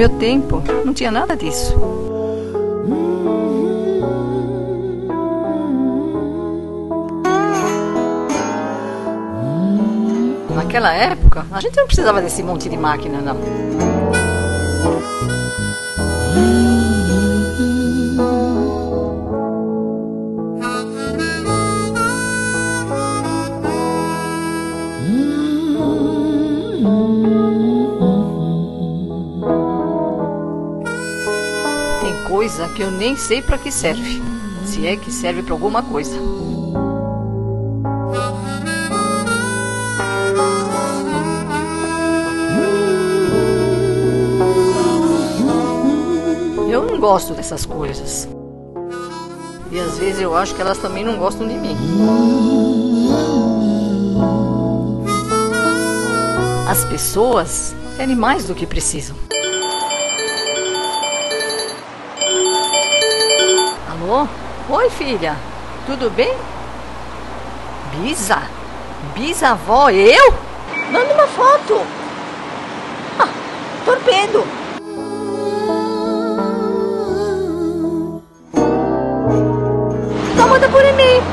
meu tempo não tinha nada disso. Naquela época, a gente não precisava desse monte de máquina, não. Tem coisa que eu nem sei para que serve, se é que serve para alguma coisa. Eu não gosto dessas coisas. E às vezes eu acho que elas também não gostam de mim. As pessoas querem mais do que precisam. Alô? Oi, filha. Tudo bem? Bisa? Bisavó, eu? Manda uma foto. Torpedo. Então manda por e-mail.